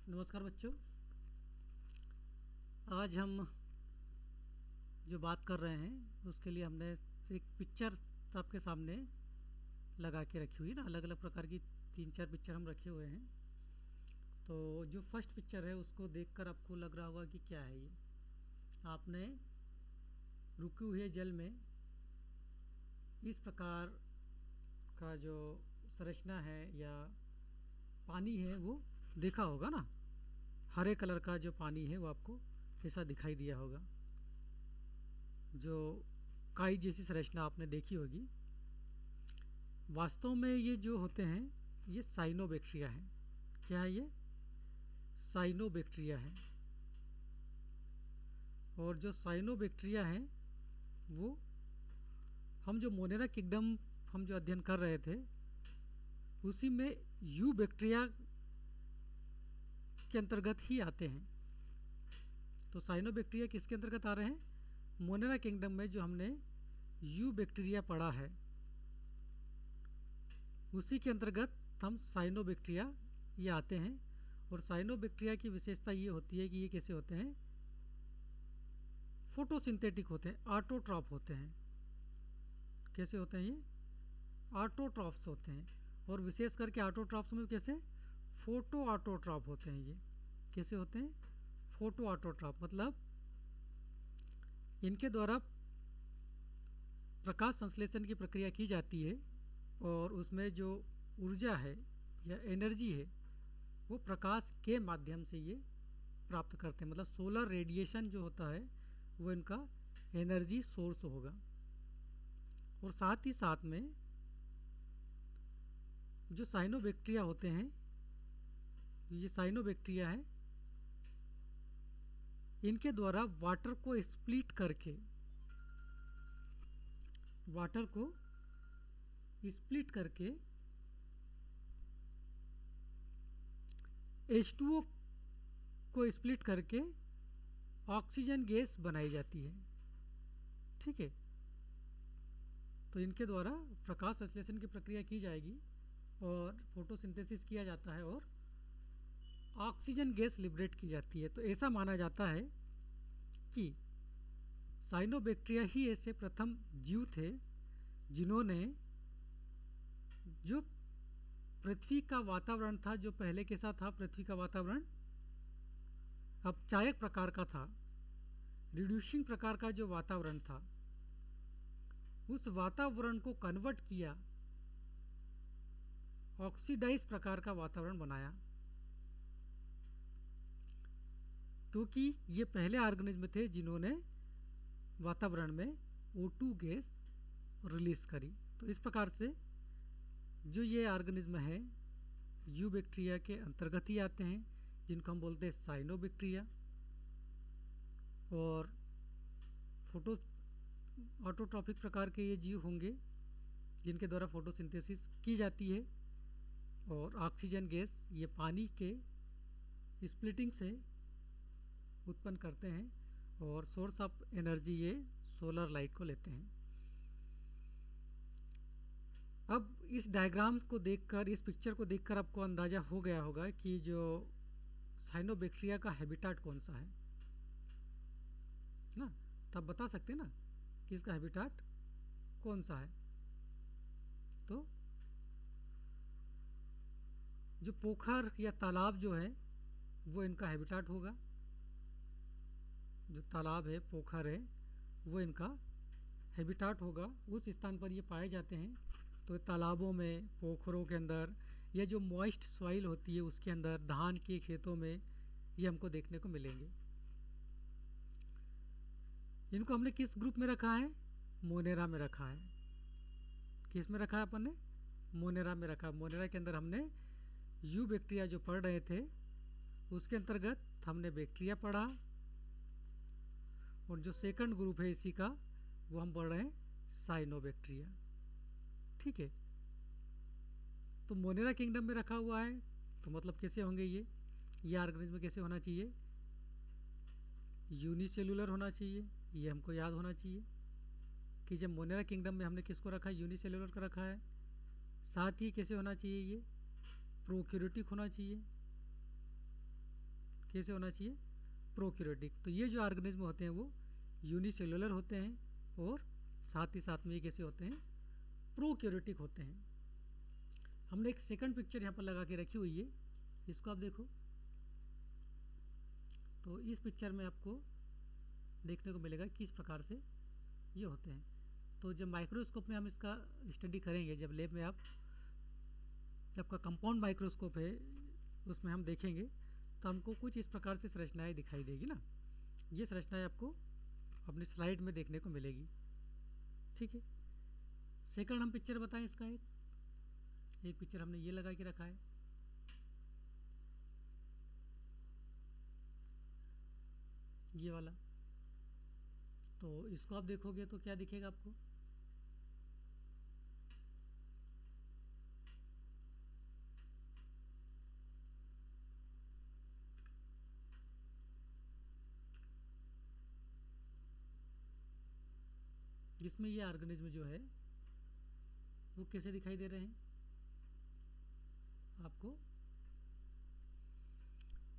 नमस्कार बच्चों। आज हम जो बात कर रहे हैं उसके लिए हमने एक पिक्चर आपके सामने लगा के रखी हुई है ना। अलग अलग प्रकार की तीन चार पिक्चर हम रखे हुए हैं। तो जो फर्स्ट पिक्चर है उसको देखकर आपको लग रहा होगा कि क्या है ये। आपने रुके हुए जल में इस प्रकार का जो संरचना है या पानी है वो देखा होगा ना। हरे कलर का जो पानी है वो आपको ऐसा दिखाई दिया होगा। जो काई जैसी संरचना आपने देखी होगी। वास्तव में ये जो होते हैं ये साइनोबैक्टीरिया है। क्या है ये? साइनोबैक्टीरिया है। और जो साइनोबैक्टीरिया है वो हम जो मोनेरा किंगडम हम जो अध्ययन कर रहे थे उसी में यू बैक्टीरिया के अंतर्गत ही आते हैं। तो साइनोबैक्टीरिया किसके अंतर्गत आ रहे हैं? मोनेरा किंगडम में जो हमने यू बैक्टीरिया पढ़ा है उसी के अंतर्गत हम साइनोबैक्टीरिया ये आते हैं। और साइनोबैक्टीरिया की विशेषता ये होती है कि ये कैसे होते हैं? फोटोसिंथेटिक होते हैं, ऑटोट्रॉफ होते हैं। कैसे होते हैं ये? ऑटोट्रॉफ्स होते हैं। और विशेष करके ऑटोट्रॉफ्स में कैसे? फोटो ऑटोट्रॉफ होते हैं ये। कैसे होते हैं? फोटो ऑटोट्रॉफ मतलब इनके द्वारा प्रकाश संश्लेषण की प्रक्रिया की जाती है और उसमें जो ऊर्जा है या एनर्जी है वो प्रकाश के माध्यम से ये प्राप्त करते हैं। मतलब सोलर रेडिएशन जो होता है वो इनका एनर्जी सोर्स होगा। और साथ ही साथ में जो साइनोबैक्टीरिया होते हैं, ये साइनोबैक्टीरिया है, इनके द्वारा वाटर को स्प्लिट करके H2O को स्प्लिट करके ऑक्सीजन गैस बनाई जाती है। ठीक है। तो इनके द्वारा प्रकाश संश्लेषण की प्रक्रिया की जाएगी और फोटोसिंथेसिस किया जाता है और ऑक्सीजन गैस लिबरेट की जाती है। तो ऐसा माना जाता है कि साइनोबैक्टीरिया ही ऐसे प्रथम जीव थे जिन्होंने जो पृथ्वी का वातावरण था, जो पहले कैसा था पृथ्वी का वातावरण? अपचायक प्रकार का था, रिड्यूसिंग प्रकार का जो वातावरण था, उस वातावरण को कन्वर्ट किया, ऑक्सीडाइज प्रकार का वातावरण बनाया। क्योंकि ये पहले ऑर्गेनिज्म थे जिन्होंने वातावरण में O2 गैस रिलीज करी। तो इस प्रकार से जो ये ऑर्गेनिज्म है यू बैक्टीरिया के अंतर्गत ही आते हैं, जिनको हम बोलते हैं साइनोबैक्टीरिया। और फोटो ऑटोट्रॉपिक प्रकार के ये जीव होंगे जिनके द्वारा फोटोसिंथेसिस की जाती है और ऑक्सीजन गैस ये पानी के स्प्लिटिंग से उत्पन्न करते हैं और सोर्स ऑफ एनर्जी ये सोलर लाइट को लेते हैं। अब इस डायग्राम को देखकर, इस पिक्चर को देखकर आपको अंदाजा हो गया होगा कि जो साइनोबैक्टीरिया का हैबिटाट कौन सा है ना। तब बता सकते हैं ना कि इसका हैबिटाट कौन सा है। तो जो पोखर या तालाब जो है वो इनका हैबिटाट होगा। जो तालाब है, पोखर है, वो इनका हैबिटाट होगा। उस स्थान पर ये पाए जाते हैं। तो तालाबों में, पोखरों के अंदर या जो मॉइस्ट सॉइल होती है उसके अंदर, धान के खेतों में ये हमको देखने को मिलेंगे। इनको हमने किस ग्रुप में रखा है? मोनेरा में रखा है। किस में रखा है अपन ने? मोनेरा में रखा। मोनेरा के अंदर हमने यू बैक्टीरिया जो पढ़ रहे थे उसके अंतर्गत हमने बैक्टीरिया पढ़ा। और जो सेकंड ग्रुप है इसी का वो हम पढ़ रहे हैं साइनोबैक्टीरिया। ठीक है। तो मोनेरा किंगडम में रखा हुआ है तो मतलब कैसे होंगे ये ऑर्गेनिज्म कैसे होना चाहिए? यूनिसेलुलर होना चाहिए। ये हमको याद होना चाहिए कि जब मोनेरा किंगडम में हमने किसको रखा है? यूनिसेलुलर का रखा है। साथ ही कैसे होना चाहिए? ये प्रोक्यूरेटिक होना चाहिए। कैसे होना चाहिए, प्रोक्यूरेटिक। तो ये जो ऑर्गेनिज्म होते हैं वो यूनिसेलुलर होते हैं और साथ ही साथ में ये कैसे होते हैं, प्रोक्यूरेटिक होते हैं। हमने एक सेकंड पिक्चर यहाँ पर लगा के रखी हुई है, इसको आप देखो। तो इस पिक्चर में आपको देखने को मिलेगा किस प्रकार से ये होते हैं। तो जब माइक्रोस्कोप में हम इसका स्टडी करेंगे, जब लैब में आप, जब का कंपाउंड माइक्रोस्कोप है उसमें हम देखेंगे तो हमको कुछ इस प्रकार से संरचनाएं दिखाई देगी ना। ये संरचनाएं आपको अपनी स्लाइड में देखने को मिलेगी, ठीक है। सेकंड हम पिक्चर बताएं इसका, एक पिक्चर हमने ये लगा के रखा है, ये वाला। तो इसको आप देखोगे तो क्या दिखेगा आपको, जिसमें ये ऑर्गेनिज्म जो है वो कैसे दिखाई दे रहे हैं आपको,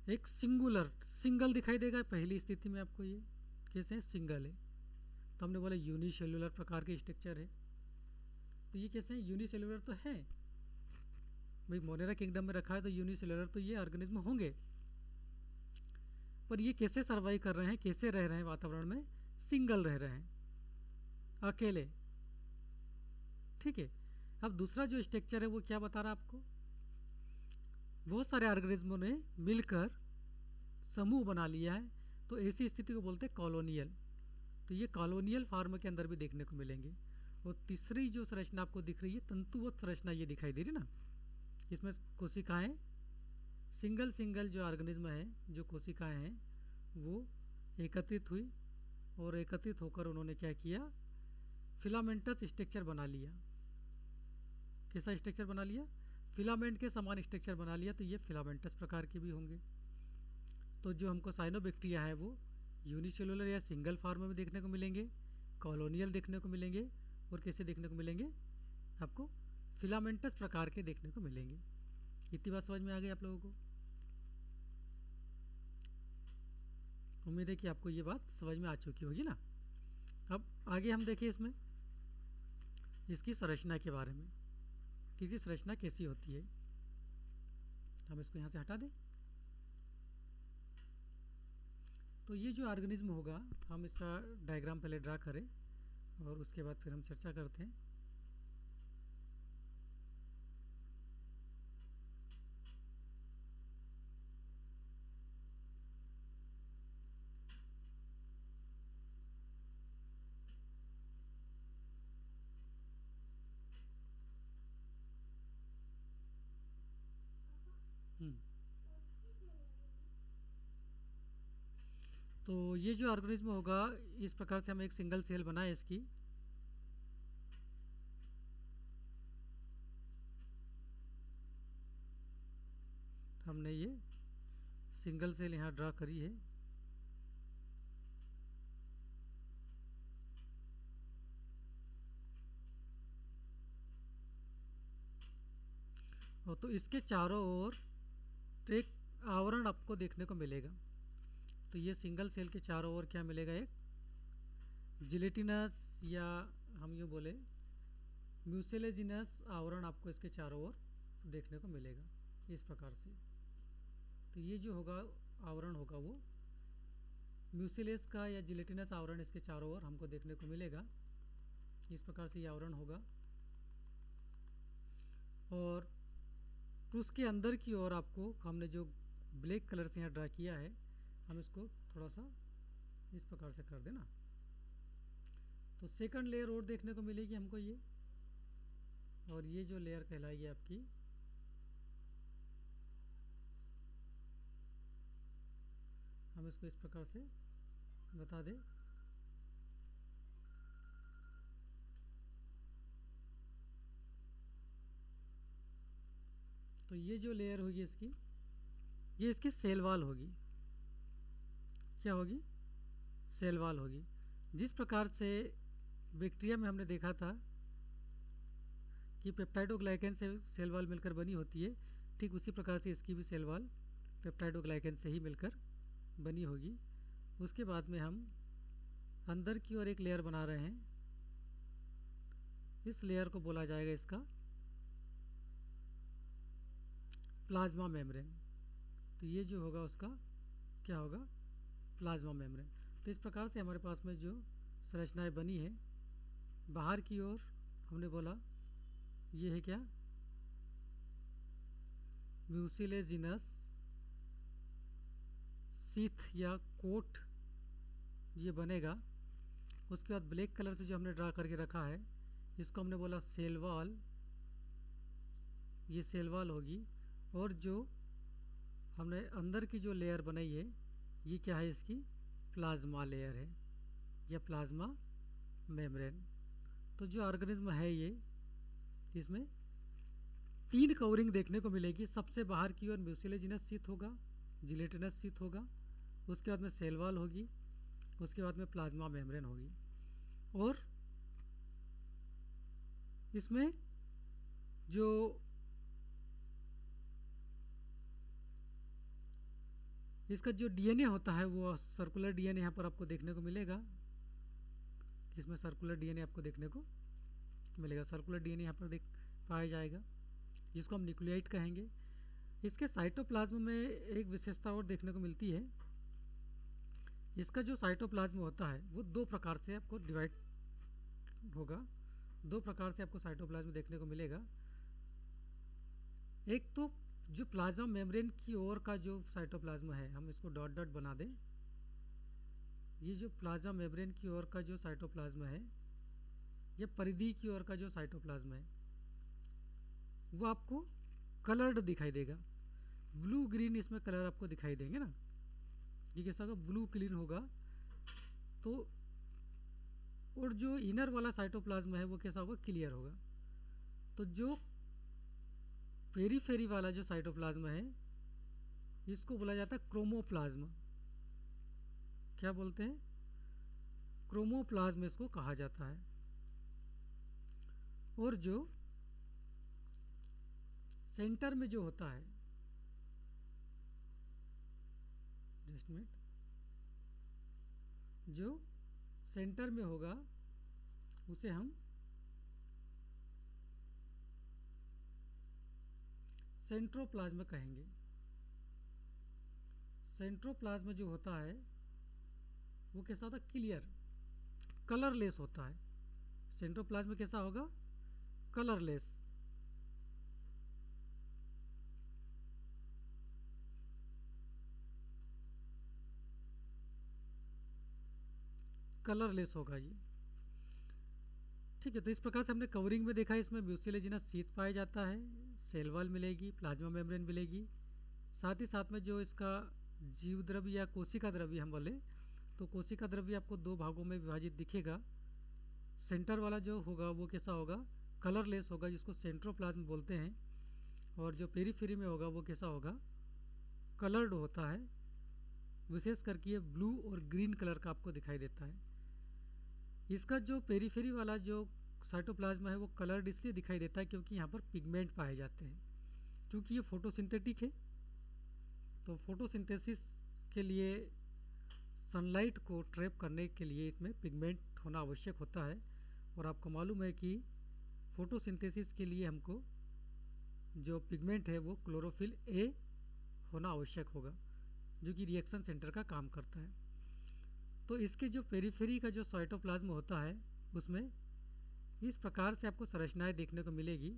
एक सिंगल दिखाई देगा पहली स्थिति में आपको। ये कैसे सिंगल है, तो हमने बोला यूनिसेलुलर प्रकार के स्ट्रक्चर है। तो ये कैसे हैं, यूनिसेलुलर तो है भाई, मोनेरा किंगडम में रखा है तो यूनिसेलुलर तो ये ऑर्गेनिज्म होंगे, पर ये कैसे सर्वाइव कर रहे हैं, कैसे रह रहे हैं वातावरण में, सिंगल रह रहे हैं, अकेले, ठीक है। अब दूसरा जो स्ट्रक्चर है वो क्या बता रहा है आपको, बहुत सारे ऑर्गेनिज्मों ने मिलकर समूह बना लिया है, तो ऐसी स्थिति को बोलते हैं कॉलोनियल। तो ये कॉलोनियल फार्म के अंदर भी देखने को मिलेंगे। और तीसरी जो संरचना आपको दिख रही है तंतुवत संरचना, ये दिखाई दे रही ना, इसमें कोशिकाएं सिंगल सिंगल जो ऑर्गेनिज्म है, जो कोशिकाएं हैं वो एकत्रित हुई और एकत्रित होकर उन्होंने क्या किया, फिलामेंटस स्ट्रक्चर बना लिया। कैसा स्ट्रक्चर बना लिया, फिलामेंट के समान स्ट्रक्चर बना लिया। तो ये फिलामेंटस प्रकार के भी होंगे। तो जो हमको साइनोबैक्टीरिया है वो यूनिसेलुलर या सिंगल फॉर्म में देखने को मिलेंगे, कॉलोनियल देखने को मिलेंगे, और कैसे देखने को मिलेंगे आपको, फिलामेंटस प्रकार के देखने को मिलेंगे। इतनी बात समझ में आ गई आप लोगों को, उम्मीद है कि आपको ये बात समझ में आ चुकी होगी ना। अब आगे हम देखें इसमें इसकी संरचना के बारे में कि इसकी संरचना कैसी होती है। हम इसको यहाँ से हटा दें। तो ये जो ऑर्गेनिज्म होगा, हम इसका डायग्राम पहले ड्रा करें और उसके बाद फिर हम चर्चा करते हैं। हम्म, तो ये जो ऑर्गेनिज्म होगा इस प्रकार से हम एक सिंगल सेल बनाए इसकी। हमने ये सिंगल सेल यहाँ ड्रा करी है। और तो इसके चारों ओर एक आवरण आपको देखने को मिलेगा। तो ये सिंगल सेल के चारों ओर क्या मिलेगा, एक जिलेटिनस या हम यूँ बोले म्यूसिलेजिनस आवरण आपको इसके चारों ओर देखने को मिलेगा इस प्रकार से। तो ये जो होगा आवरण होगा वो म्यूसिलेस का या जिलेटिनस आवरण इसके चारों ओर हमको देखने को मिलेगा। इस प्रकार से ये आवरण होगा। और उसके अंदर की ओर आपको हमने जो ब्लैक कलर से यहाँ ड्रा किया है, हम इसको थोड़ा सा इस प्रकार से कर देना। तो सेकंड लेयर और देखने को मिलेगी हमको ये, और ये जो लेयर कहलाएगी आपकी हम इसको इस प्रकार से बता दें। तो ये जो लेयर होगी इसकी, ये इसकी सेल वॉल होगी। क्या होगी, सेल वॉल होगी। जिस प्रकार से बैक्टीरिया में हमने देखा था कि पेप्टाइडोग्लाइकन से सेल वॉल मिलकर बनी होती है, ठीक उसी प्रकार से इसकी भी सेल वॉल पेप्टाइडोग्लाइकन से ही मिलकर बनी होगी। उसके बाद में हम अंदर की ओर एक लेयर बना रहे हैं। इस लेयर को बोला जाएगा इसका प्लाज्मा मेम्ब्रेन। तो ये जो होगा उसका क्या होगा, प्लाज्मा मेम्ब्रेन। तो इस प्रकार से हमारे पास में जो संरचनाएं बनी है, बाहर की ओर हमने बोला ये है क्या, म्यूसिलेजिनस सीथ या कोट ये बनेगा। उसके बाद ब्लैक कलर से जो हमने ड्रा करके रखा है इसको हमने बोला सेल वॉल, ये सेल वॉल होगी। और जो हमने अंदर की जो लेयर बनाई है ये क्या है, इसकी प्लाज्मा लेयर है या प्लाज्मा मेम्ब्रेन। तो जो ऑर्गेनिज्म है ये, इसमें 3 कवरिंग देखने को मिलेगी। सबसे बाहर की ओर म्यूसिलेजिनस शीथ होगा, जिलेटिनस शीथ होगा, उसके बाद में सेल वॉल होगी, उसके बाद में प्लाज्मा मेम्ब्रेन होगी। और इसमें जो इसका जो डीएनए होता है वो सर्कुलर डीएनए यहाँ पर आपको देखने को मिलेगा। इसमें सर्कुलर डीएनए आपको देखने को मिलेगा। सर्कुलर डीएनए यहाँ पर देख पाया जाएगा, जिसको हम न्यूक्लियोइड कहेंगे। इसके साइटोप्लाज्म में एक विशेषता और देखने को मिलती है। इसका जो साइटोप्लाज्म होता है वो 2 प्रकार से आपको डिवाइड होगा। 2 प्रकार से आपको साइटोप्लाज्म देखने को मिलेगा। एक तो जो प्लाज्मा मेम्ब्रेन की ओर का जो साइटोप्लाज्म है, हम इसको डॉट डॉट बना दें। ये जो प्लाज्मा मेम्ब्रेन की ओर का जो साइटोप्लाज्म है, ये परिधि की ओर का जो साइटोप्लाज्म है वो आपको कलर्ड दिखाई देगा। ब्लू ग्रीन इसमें कलर आपको दिखाई देंगे ना। ये कैसा होगा, ब्लू क्लीन होगा। तो और जो इनर वाला साइटोप्लाज्म है वो कैसा होगा, क्लियर होगा। तो जो पेरीफेरी वाला जो साइटोप्लाज्म है इसको बोला जाता है क्रोमोप्लाज्म। क्या बोलते हैं, क्रोमोप्लाज्म इसको कहा जाता है। और जो सेंटर में जो होता है, जस्ट मिनट, जो सेंटर में होगा उसे हम सेंट्रोप्लाज्म कहेंगे। सेंट्रोप्लाज्म जो होता है वो कैसा होता है, क्लियर, कलरलेस होता है। सेंट्रोप्लाज्म कैसा होगा, कलरलेस। कलरलेस होगा ये, ठीक है। तो इस प्रकार से हमने कवरिंग में देखा है, इसमें म्यूसिलेजिनस शीथ पाया जाता है, सेल वॉल मिलेगी, प्लाज्मा मेम्ब्रेन मिलेगी। साथ ही साथ में जो इसका जीव द्रव्य या कोशिका द्रव्य हम बोले तो कोशिका द्रव्य आपको 2 भागों में विभाजित दिखेगा। सेंटर वाला जो होगा वो कैसा होगा, कलरलेस होगा, जिसको सेंट्रोप्लाज्म बोलते हैं। और जो पेरीफेरी में होगा वो कैसा होगा, कलर्ड होता है। विशेष करके ये ब्लू और ग्रीन कलर का आपको दिखाई देता है। इसका जो पेरीफेरी वाला जो साइटोप्लाज्म है वो कलर्ड इसलिए दिखाई देता है क्योंकि यहाँ पर पिगमेंट पाए जाते हैं। क्योंकि ये फोटोसिंथेटिक है, तो फोटोसिंथेसिस के लिए सनलाइट को ट्रैप करने के लिए इसमें पिगमेंट होना आवश्यक होता है। और आपको मालूम है कि फोटोसिंथेसिस के लिए हमको जो पिगमेंट है वो क्लोरोफिल ए होना आवश्यक होगा, जो कि रिएक्शन सेंटर का काम करता है। तो इसके जो पेरीफेरी का जो साइटोप्लाज्म होता है उसमें इस प्रकार से आपको संरचनाएं देखने को मिलेगी।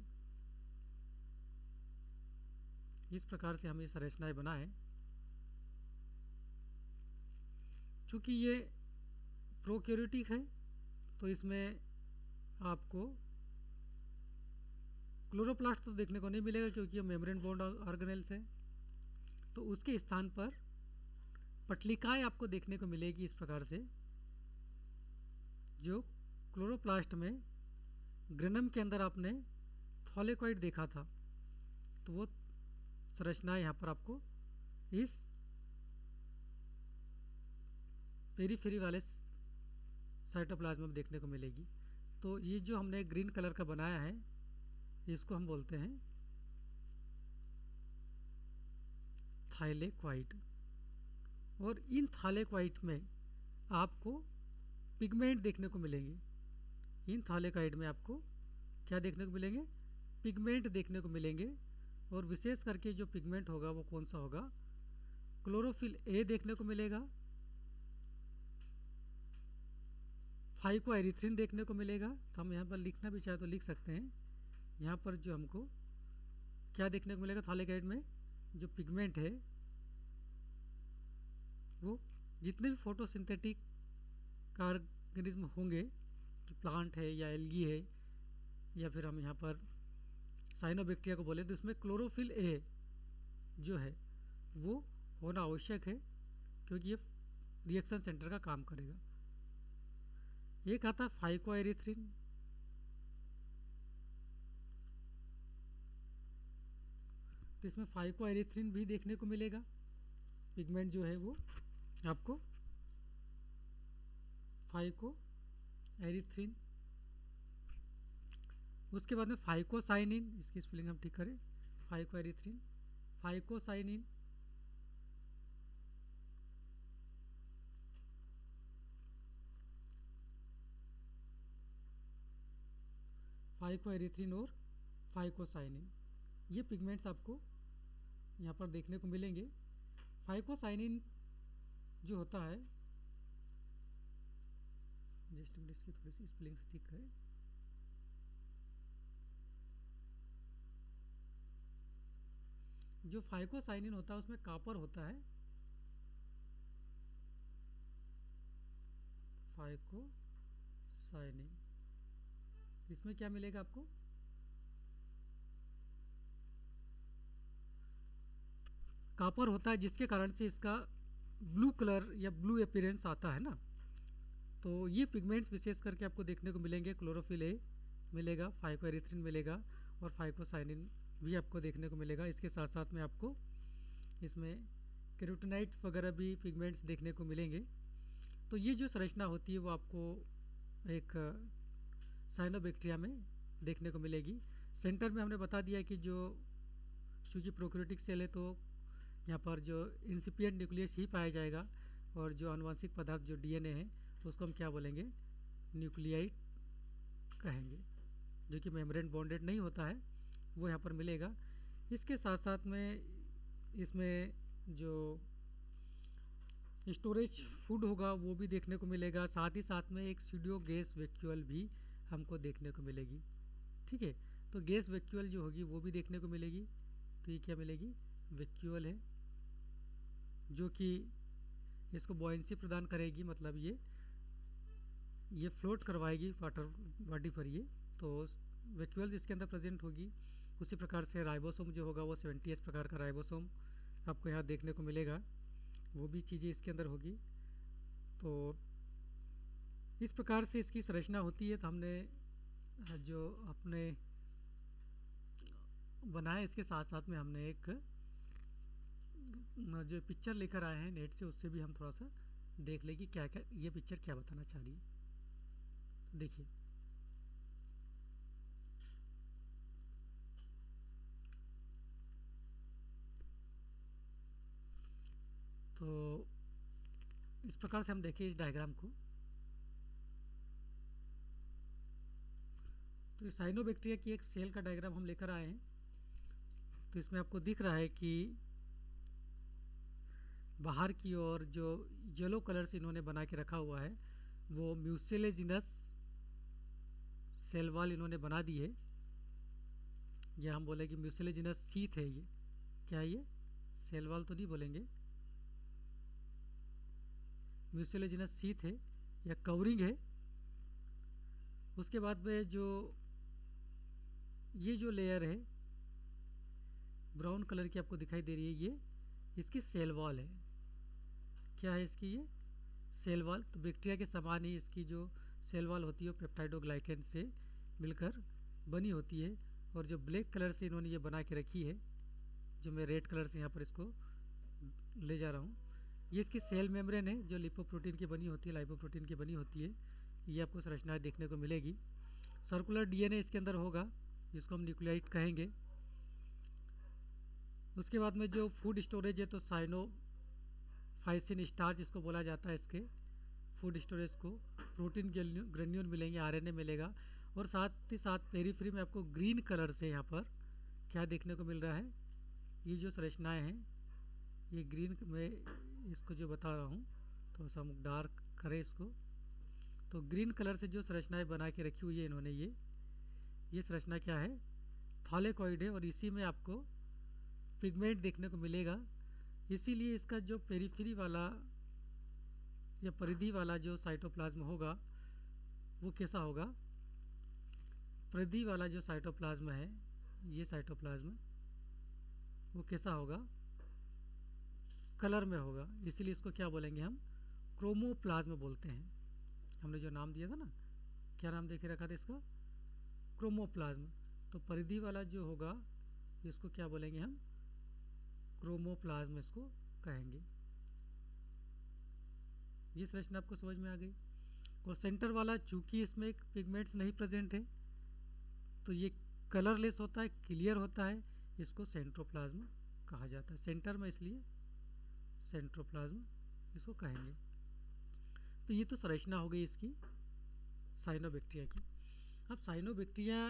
इस प्रकार से हम ये संरचनाएं बनाएं। चूँकि ये प्रोकैरियोटिक है तो इसमें आपको क्लोरोप्लास्ट तो देखने को नहीं मिलेगा क्योंकि ये मेम्ब्रेन बॉन्ड ऑर्गेनेल्स है। तो उसके स्थान पर पटलिकाएं आपको देखने को मिलेगी इस प्रकार से। जो क्लोरोप्लास्ट में ग्रेनम के अंदर आपने थॉलेकॉइड देखा था, तो वो संरचनाएं यहाँ पर आपको इस पेरीफेरी वाले साइटोप्लाज्म में देखने को मिलेगी। तो ये जो हमने ग्रीन कलर का बनाया है इसको हम बोलते हैं थाइलेक्वाइड। और इन थालेक्वाइट में आपको पिगमेंट देखने को मिलेंगे। इन थालेक्वाइट में आपको क्या देखने को मिलेंगे? पिगमेंट देखने को मिलेंगे। और विशेष करके जो पिगमेंट होगा वो कौन सा होगा? क्लोरोफिल ए देखने को मिलेगा, फाइकोएरिथ्रिन देखने को मिलेगा। तो हम यहाँ पर लिखना भी चाहे तो लिख सकते हैं। यहाँ पर जो हमको क्या देखने को मिलेगा थालेक्वाइट में? जो पिगमेंट है वो जितने भी फोटोसिंथेटिक ऑर्गेनिज्म होंगे, प्लांट है या एल्गी है या फिर हम यहाँ पर साइनोबैक्टीरिया को बोले, तो इसमें क्लोरोफिल ए जो है वो होना आवश्यक है, क्योंकि ये रिएक्शन सेंटर का काम करेगा। एक आता है फाइकोएरिथ्रिन। तो इसमें फाइकोएरिथ्रिन भी देखने को मिलेगा। पिगमेंट जो है वो आपको फाइकोएरिथ्रिन। उसके बाद में फाइकोसाइनिन, इसकी स्पेलिंग हम ठीक करें, फाइकोएरिथ्रिन, फाइकोसाइनिन, फाइकोएरिथ्रिन और फाइकोसाइनिन, ये पिगमेंट्स आपको यहाँ पर देखने को मिलेंगे। फाइकोसाइनिन जो होता है, जस्ट मिनट इसकी थोड़ी सी स्पेलिंग से ठीक करें, जो फाइकोसाइनिन होता है उसमें कॉपर होता है। फाइकोसाइनिन, इसमें क्या मिलेगा आपको? कॉपर होता है, जिसके कारण से इसका ब्लू कलर या ब्लू अपीयरेंस आता है ना। तो ये पिगमेंट्स विशेष करके आपको देखने को मिलेंगे। क्लोरोफिल ए मिलेगा, फाइकोएरिथ्रिन मिलेगा और फाइकोसाइनिन भी आपको देखने को मिलेगा। इसके साथ साथ में आपको इसमें कैरोटीनाइड्स वगैरह भी पिगमेंट्स देखने को मिलेंगे। तो ये जो संरचना होती है वो आपको एक साइनोबैक्टीरिया में देखने को मिलेगी। सेंटर में हमने बता दिया कि जो चूँकि प्रोकैरियोटिक सेल है तो यहाँ पर जो इंसिपिएंट न्यूक्लियस ही पाया जाएगा, और जो आनुवंशिक पदार्थ जो डीएनए है उसको हम क्या बोलेंगे? न्यूक्लियाइड कहेंगे, जो कि मेम्ब्रेन बॉन्डेड नहीं होता है, वो यहाँ पर मिलेगा। इसके साथ साथ में इसमें जो स्टोरेज फूड होगा वो भी देखने को मिलेगा। साथ ही साथ में एक सीडियो गैस वैक्यूअल भी हमको देखने को मिलेगी। ठीक है, तो गैस वैक्यूअल जो होगी वो भी देखने को मिलेगी। तो ये क्या मिलेगी? वैक्यूअल है, जो कि इसको बॉयंसी प्रदान करेगी, मतलब ये फ्लोट करवाएगी वाटर बॉडी पर ये। तो वैक्यूअल इसके अंदर प्रेजेंट होगी। उसी प्रकार से राइबोसोम जो होगा वो 70S प्रकार का राइबोसोम आपको यहाँ देखने को मिलेगा, वो भी चीज़ें इसके अंदर होगी। तो इस प्रकार से इसकी संरचना होती है। तो हमने जो अपने बनाया, इसके साथ साथ में हमने एक जो पिक्चर लेकर आए हैं नेट से, उससे भी हम थोड़ा सा देख लें कि क्या क्या ये पिक्चर क्या बताना चाह रही है। तो देखिए, तो इस प्रकार से हम देखें इस डायग्राम को। तो इस साइनोबैक्टीरिया की एक सेल का डायग्राम हम लेकर आए हैं। तो इसमें आपको दिख रहा है कि बाहर की ओर जो येलो कलर से इन्होंने बना के रखा हुआ है वो म्यूसिलेजिनस सेल वॉल इन्होंने बना दी है। या हम बोले कि म्यूसिलेजिनस सीथ है। ये क्या है? ये सेल वॉल तो नहीं बोलेंगे, म्यूसिलेजिनस सीथ है या कवरिंग है। उसके बाद में जो ये जो लेयर है ब्राउन कलर की आपको दिखाई दे रही है, ये इसकी सेल वॉल है। क्या है इसकी? ये सेल वॉल। तो बैक्टीरिया के समान ही इसकी जो सेल वॉल होती है वो पेप्टाइडोग्लाइकेन से मिलकर बनी होती है। और जो ब्लैक कलर से इन्होंने ये बना के रखी है, जो मैं रेड कलर से यहाँ पर इसको ले जा रहा हूँ, ये इसकी सेल मेम्ब्रेन है जो लिपोप्रोटीन की बनी होती है, लाइपोप्रोटीन की बनी होती है। ये आपको संरचना देखने को मिलेगी। सर्कुलर डीएनए इसके अंदर होगा, जिसको हम न्यूक्लियाइड कहेंगे। उसके बाद में जो फूड स्टोरेज है तो फाइसिन स्टार्च जिसको बोला जाता है, इसके फूड स्टोरेज को, प्रोटीन ग्रेन्यूल मिलेंगे, आरएनए मिलेगा। और साथ ही साथ पेरीफ्री में आपको ग्रीन कलर से यहाँ पर क्या देखने को मिल रहा है, ये जो संरचनाएँ हैं, ये ग्रीन में इसको जो बता रहा हूँ, थोड़ा सा हम डार्क करें इसको, तो ग्रीन कलर से जो संरचनाएं बना के रखी हुई है इन्होंने, ये संरचना क्या है, थालेकॉइड है, और इसी में आपको पिगमेंट देखने को मिलेगा। इसीलिए इसका जो पेरीफ्री वाला या परिधि वाला जो साइटोप्लाज्म होगा वो कैसा होगा, परिधि वाला जो साइटोप्लाज्म है, ये साइटोप्लाज्म वो कैसा होगा, कलर में होगा। इसीलिए इसको क्या बोलेंगे हम, क्रोमोप्लाज्म बोलते हैं। हमने जो नाम दिया था ना, क्या नाम देके रखा था इसका, क्रोमोप्लाज्म। तो परिधि वाला जो होगा इसको क्या बोलेंगे हम, क्रोमोप्लाज्म इसको कहेंगे। ये संरचना आपको समझ में आ गई। और सेंटर वाला चूंकि इसमें एक पिगमेंट्स नहीं प्रेजेंट है तो ये कलरलेस होता है, क्लियर होता है, इसको सेंट्रोप्लाज्म कहा जाता है। सेंटर में इसलिए सेंट्रोप्लाज्म इसको कहेंगे। तो ये तो संरचना हो गई इसकी साइनोबैक्टीरिया की। अब साइनोबैक्टीरिया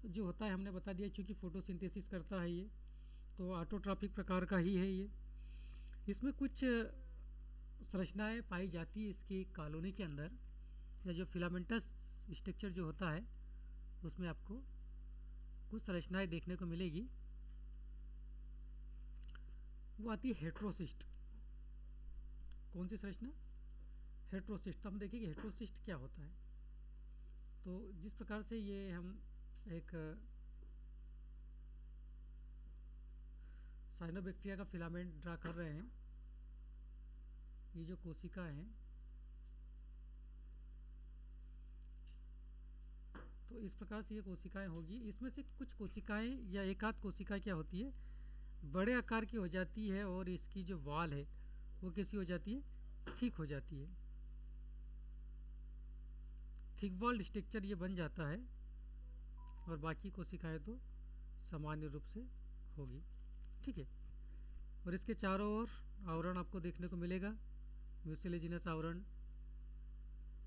जो होता है हमने बता दिया, चूँकि फोटोसिंथेसिस करता है ये, तो ऑटोट्रॉपिक प्रकार का ही है ये। इसमें कुछ संरचनाएं पाई जाती है इसकी कॉलोनी के अंदर, या जो फिलामेंटस स्ट्रक्चर जो होता है उसमें आपको कुछ संरचनाएं देखने को मिलेगी। वो आती है हेट्रोसिस्ट। कौन सी संरचना, हेट्रोसिस्ट। तो हम देखेंगे हेट्रोसिस्ट क्या होता है। तो जिस प्रकार से ये हम एक साइनोबैक्टीरिया का फिलामेंट ड्रा कर रहे हैं, ये जो कोशिका हैं, तो इस प्रकार से ये कोशिकाएं होगी। इसमें से कुछ कोशिकाएं या एक आध कोशिका क्या होती है, बड़े आकार की हो जाती है, और इसकी जो वॉल है वो कैसी हो जाती है, थिक हो जाती है, थिक वॉल्ड स्ट्रक्चर ये बन जाता है। और बाकी कोशिकाएं तो सामान्य रूप से होगी, ठीक है। और इसके चारों ओर आवरण आपको देखने को मिलेगा, म्यूसिलेजिनस आवरण।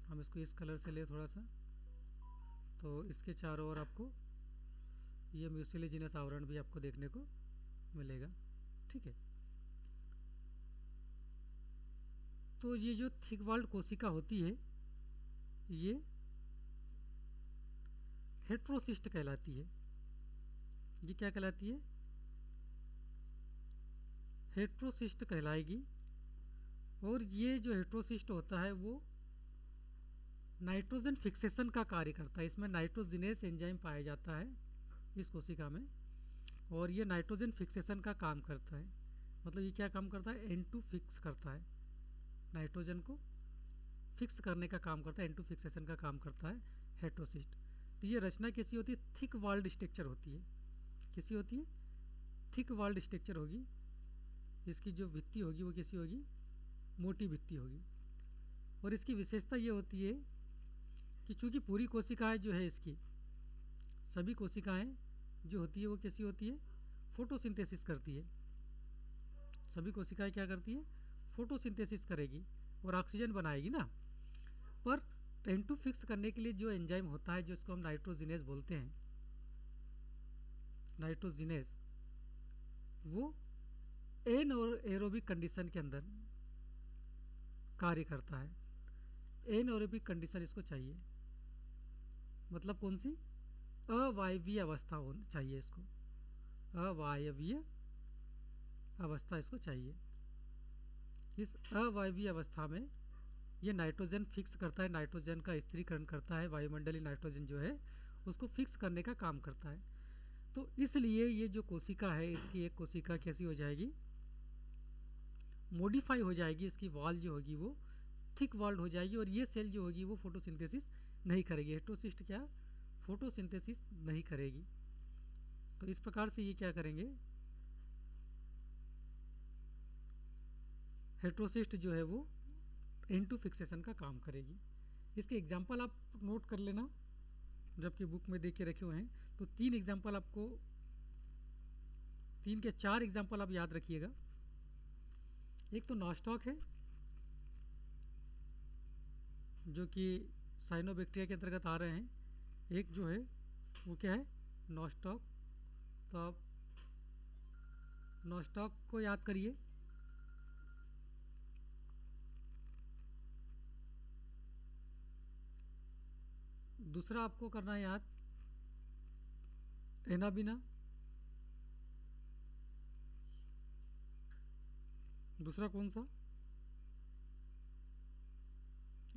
हम इसको इस कलर से ले थोड़ा सा, तो इसके चारों ओर आपको ये म्यूसिलेजिनस आवरण भी आपको देखने को मिलेगा, ठीक है। तो ये जो थिक वॉल्ड कोशिका होती है ये हेट्रोसिस्ट कहलाती है। ये क्या कहलाती है, हेट्रोसिस्ट कहलाएगी। और ये जो हेट्रोसिस्ट होता है वो नाइट्रोजन फिक्सेशन का कार्य करता है। इसमें नाइट्रोजिनेस एंजाइम पाया जाता है इस कोशिका में, और ये नाइट्रोजन फिक्सेशन का काम करता है। मतलब ये क्या काम करता है, N2 फिक्स करता है, नाइट्रोजन को फिक्स करने का काम करता है, N2 फिक्सेशन का काम करता है हेट्रोसिस्ट। तो ये रचना कैसी होती है, थिक वॉल्ड स्ट्रक्चर होती है। कैसी होती है, थिक वॉल्ड स्ट्रक्चर होगी। इसकी जो भित्ति होगी वो कैसी होगी, मोटी भित्ति होगी। और इसकी विशेषता ये होती है कि चूँकि पूरी कोशिकाएं जो है इसकी, सभी कोशिकाएं जो होती है वो कैसी होती है, फोटोसिंथेसिस करती है। सभी कोशिकाएं क्या करती है, फोटोसिंथेसिस करेगी और ऑक्सीजन बनाएगी ना। पर N2 फिक्स करने के लिए जो एंजाइम होता है, जो इसको हम नाइट्रोजिनेज बोलते हैं, नाइट्रोजिनेज, वो एन और एरोबिक कंडीशन के अंदर कार्य करता है। एन एरोबिक कंडीशन इसको चाहिए, मतलब कौन सी, अवायवीय अवस्था होनी चाहिए इसको, अवायवीय अवस्था इसको चाहिए। इस अवायवीय अवस्था में ये नाइट्रोजन फिक्स करता है, नाइट्रोजन का स्थिरीकरण करता है, वायुमंडलीय नाइट्रोजन जो है उसको फिक्स करने का काम करता है। तो इसलिए ये जो कोशिका है, इसकी एक कोशिका कैसी हो जाएगी, मॉडिफाई हो जाएगी, इसकी वॉल जो होगी वो थिक वॉल्ड हो जाएगी, और ये सेल जो होगी वो फोटोसिंथेसिस नहीं करेगी। हेट्रोसिस्ट क्या, फोटोसिंथेसिस नहीं करेगी। तो इस प्रकार से ये क्या करेंगे, हेट्रोसिस्ट जो है वो N2 फिक्सेशन का काम करेगी। इसके एग्जाम्पल आप नोट कर लेना, जबकि बुक में दे के रखे हुए हैं। तो 3 एग्जाम्पल आपको, 3 के 4 एग्जाम्पल आप याद रखिएगा। एक तो नॉस्टॉक है जो कि साइनोबैक्टीरिया के अंतर्गत आ रहे हैं। एक जो है वो क्या है, नॉस्टॉक। तो आप नॉस्टॉक को याद करिए। दूसरा आपको करना है याद एनाबिना। दूसरा कौन सा,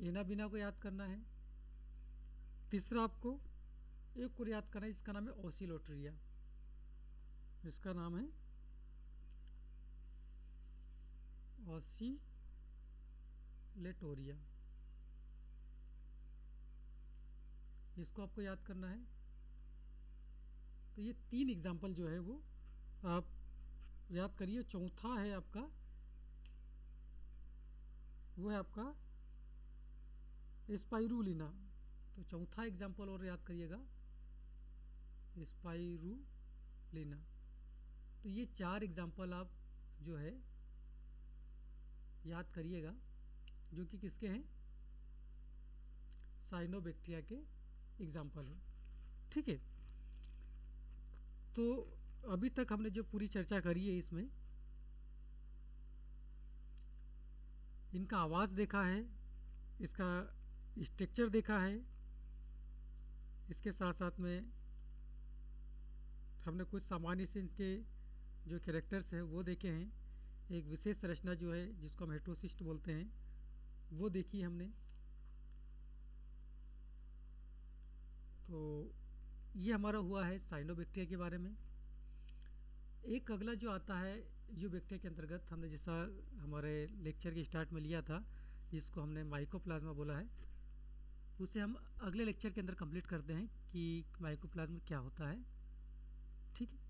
एनाबिना को याद करना है। तीसरा आपको एक और याद करना है जिसका नाम है ओसिलोट्रिया। इसका नाम है ओसिलेटोरिया। इसको आपको याद करना है। तो ये तीन एग्जाम्पल जो है वो आप याद करिए। चौथा है आपका, वो है आपका स्पाइरुलिना। तो चौथा एग्जाम्पल और याद करिएगा, स्पाइरुलिना। तो ये चार एग्जाम्पल आप जो है याद करिएगा, जो कि किसके हैं, साइनोबैक्टीरिया के एग्जाम्पल हैं। ठीक है। तो अभी तक हमने जो पूरी चर्चा करी है इसमें, इनका आवाज़ देखा है, इसका स्ट्रक्चर देखा है, इसके साथ साथ में हमने कुछ सामान्य से इनके जो कैरेक्टर्स हैं वो देखे हैं। एक विशेष रचना जो है जिसको हम हेट्रोसिस्ट बोलते हैं वो देखी हमने। तो ये हमारा हुआ है साइनोबैक्टीरिया के बारे में। एक अगला जो आता है यूबैक्टीरिया के अंतर्गत, हमने जैसा हमारे लेक्चर के स्टार्ट में लिया था, जिसको हमने माइकोप्लाज्मा बोला है, उसे हम अगले लेक्चर के अंदर कंप्लीट करते हैं कि माइकोप्लाज्मा क्या होता है। ठीक है।